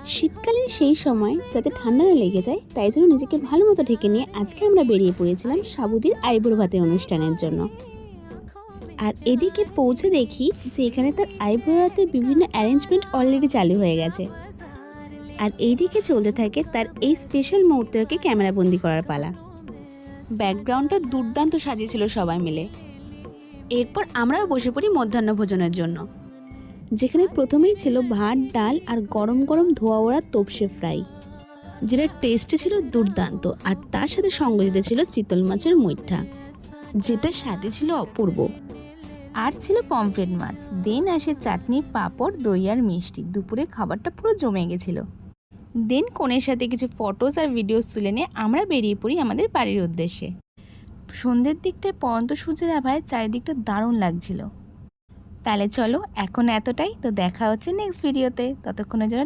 শীতকালের সেই সময় যাতে ঠান্ডা না লেগে যায় তাই জন্য নিজেকে ভালো মতো ঢেকে নিয়ে আজকে আমরা বেরিয়ে পড়েছিলাম সাবুদির আইবুড়ো ভাতের অনুষ্ঠানের জন্য। আর এদিকে পৌঁছে দেখি যে এখানে তার আইবুড়ো ভাতের বিভিন্ন অ্যারেঞ্জমেন্ট অলরেডি চালু হয়ে গেছে। আর এইদিকে চলতে থাকে তার এই স্পেশাল মুহূর্তকে ক্যামেরাবন্দি করার পালা। ব্যাকগ্রাউন্ডটা দুর্দান্ত সাজিয়েছিল সবাই মিলে। এরপর আমরাও বসে পড়ি মধ্যাহ্ন ভোজনের জন্য, যেখানে প্রথমেই ছিল ভাত, ডাল আর গরম গরম ধোয়া ওড়া তোপসে ফ্রাই, যেটা টেস্টে ছিল দুর্দান্ত। আর তার সাথে সঙ্গ দিতে ছিল চিতল মাছের মুইঠা, যেটা স্বাদে ছিল অপূর্ব। আর ছিল পমফ্রেট মাছ, দেন আসে চাটনি, পাঁপড়, দই আর মিষ্টি। দুপুরে খাবারটা পুরো জমে গেছিল। দেন কনের সাথে কিছু ফটোস আর ভিডিওস তুলে নিয়ে আমরা বেরিয়ে পড়ি আমাদের বাড়ির উদ্দেশ্যে। সন্ধ্যের দিকটায় পরন্ত সূর্যের আভায় চারিদিকটা দারুণ লাগছিল। তাহলে চলো এখন এতটাই, তো দেখা হচ্ছে নেক্সট ভিডিওতে। ততক্ষণের জন্য